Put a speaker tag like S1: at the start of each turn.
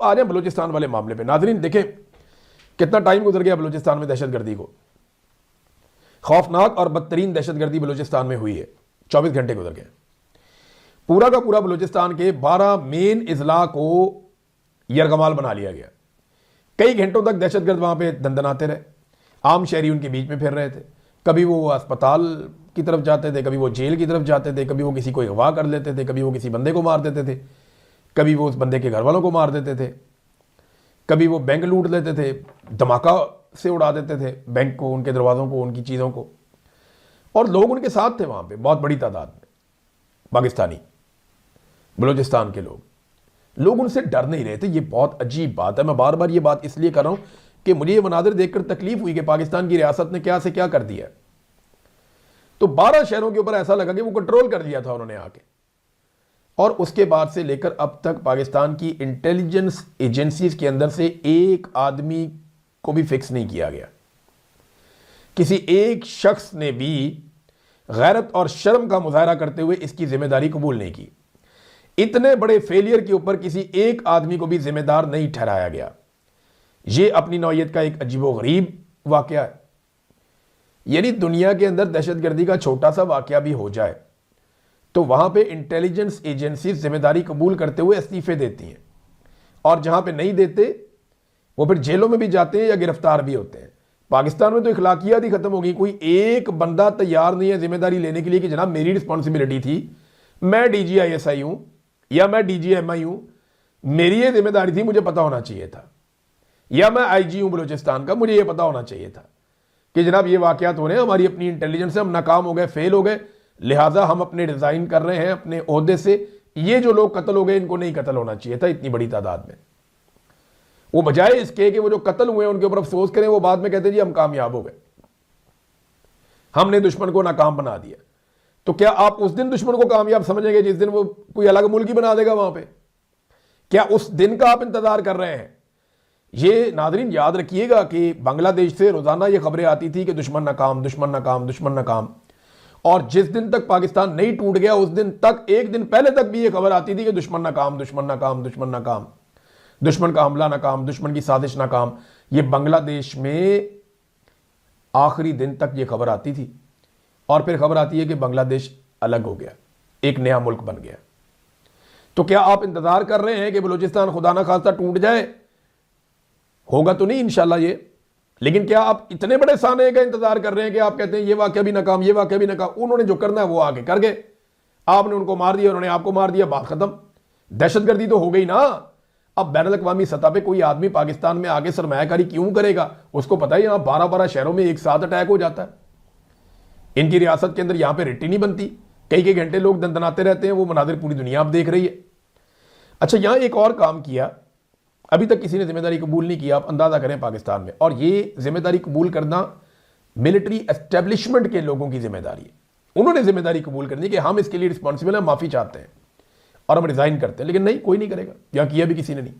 S1: आ जाए बलूचिस्तान वाले मामले पे। नाज़रीन देखें कितना टाइम गुजर गया बलूचिस्तान में दहशतगर्दी को। खौफनाक और बदतरीन दहशतगर्दी बलूचिस्तान में हुई है, 24 घंटे गुजर गए। पूरा का पूरा बलूचिस्तान के 12 मेन इजला को यरगमाल बना लिया गया। कई घंटों तक दहशतगर्द वहां पे दंदनाते रहे, आम शहरी उनके बीच में फिर रहे थे। कभी वो अस्पताल की तरफ जाते थे, कभी वो जेल की तरफ जाते थे, कभी वो किसी को अगवा कर लेते थे, कभी वो किसी बंदे को मार देते थे, कभी वो उस बंदे के घर वालों को मार देते थे, कभी वो बैंक लूट लेते थे, धमाका से उड़ा देते थे बैंक को, उनके दरवाज़ों को, उनकी चीज़ों को। और लोग उनके साथ थे वहाँ पे बहुत बड़ी तादाद में, पाकिस्तानी बलूचिस्तान के लोग उनसे डर नहीं रहे थे। ये बहुत अजीब बात है। मैं बार बार ये बात इसलिए कर रहा हूँ कि मुझे ये मनाजिर देखकर तकलीफ हुई कि पाकिस्तान की रियासत ने क्या से क्या कर दिया। तो 12 शहरों के ऊपर ऐसा लगा कि वो कंट्रोल कर लिया था उन्होंने आके, और उसके बाद से लेकर अब तक पाकिस्तान की इंटेलिजेंस एजेंसीज के अंदर से एक आदमी को भी फिक्स नहीं किया गया। किसी एक शख्स ने भी गैरत और शर्म का मुजाहरा करते हुए इसकी जिम्मेदारी कबूल नहीं की। इतने बड़े फेलियर के ऊपर किसी एक आदमी को भी जिम्मेदार नहीं ठहराया गया। यह अपनी नौयत का एक अजीबोगरीब वाकया है। यानी दुनिया के अंदर दहशतगर्दी का छोटा सा वाकया भी हो जाए तो वहां पे इंटेलिजेंस एजेंसी जिम्मेदारी कबूल करते हुए इस्तीफे देती हैं, और जहां पे नहीं देते वो फिर जेलों में भी जाते हैं या गिरफ्तार भी होते हैं। पाकिस्तान में तो इखलाकियात ही खत्म हो गई। कोई एक बंदा तैयार नहीं है जिम्मेदारी लेने के लिए कि जनाब मेरी रिस्पॉन्सिबिलिटी थी, मैं DGISI हूं या मैं DGMI हूं, मेरी ये जिम्मेदारी थी, मुझे पता होना चाहिए था, या मैं IG हूं बलूचिस्तान का, मुझे ये पता होना चाहिए था कि जनाब ये वाकयात हो रहे हैं, हमारी अपनी इंटेलिजेंस से हम नाकाम हो गए, फेल हो गए, लिहाजा हम अपने डिजाइन कर रहे हैं अपने ओहदे से, ये जो लोग कत्ल हो गए इनको नहीं कत्ल होना चाहिए था इतनी बड़ी तादाद में। वो बजाय इसके कि वो जो कत्ल हुए उनके ऊपर अफसोस करें, वो बाद में कहते जी हम कामयाब हो गए, हमने दुश्मन को नाकाम बना दिया। तो क्या आप उस दिन दुश्मन को कामयाब समझेंगे जिस दिन वो कोई अलग मुल्क ही बना देगा वहां पे? क्या उस दिन का आप इंतजार कर रहे हैं? ये नाज़रीन याद रखिएगा कि बांग्लादेश से रोजाना ये खबरें आती थी कि दुश्मन नाकाम, दुश्मन नाकाम, दुश्मन नाकाम, और जिस दिन तक पाकिस्तान नहीं टूट गया उस दिन तक, एक दिन पहले तक भी ये खबर आती थी कि दुश्मन नाकाम, दुश्मन नाकाम, दुश्मन नाकाम, दुश्मन का हमला नाकाम, दुश्मन की साजिश नाकाम। ये बांग्लादेश में आखिरी दिन तक ये खबर आती थी, और फिर खबर आती है कि बांग्लादेश अलग हो गया, एक नया मुल्क बन गया। तो क्या आप इंतजार कर रहे हैं कि बलूचिस्तान खुदा ना खास्ता टूट जाए? होगा तो नहीं इंशाल्लाह ये, लेकिन क्या आप इतने बड़े साने का इंतजार कर रहे हैं कि आप कहते हैं ये वाकया भी नाकाम, ये वाकया भी नाकाम? उन्होंने जो करना है वो आगे कर गए, आपने उनको मार दिया, उन्होंने आपको मार दिया, बात खत्म। दहशतगर्दी तो हो गई ना। अब बैनुल अक़वामी सतह पे कोई आदमी पाकिस्तान में आगे सरमायाकारी क्यों करेगा? उसको पता है यहां 12-12 शहरों में एक साथ अटैक हो जाता है। इनकी रियासत के अंदर यहां पे रेटी नहीं बनती, कई कई घंटे लोग दंदनाते रहते हैं। वो मनाजिर पूरी दुनिया अब देख रही है। अच्छा, यहां एक और काम किया, अभी तक किसी ने जिम्मेदारी कबूल नहीं किया। आप अंदाजा करें पाकिस्तान में, और ये जिम्मेदारी कबूल करना मिलिट्री एस्टेब्लिशमेंट के लोगों की जिम्मेदारी है। उन्होंने जिम्मेदारी कबूल करनी कि हम इसके लिए रिस्पॉन्सिबल हैं, माफी चाहते हैं और हम रिजाइन करते हैं, लेकिन नहीं, कोई नहीं करेगा। यहां किया भी किसी ने नहीं।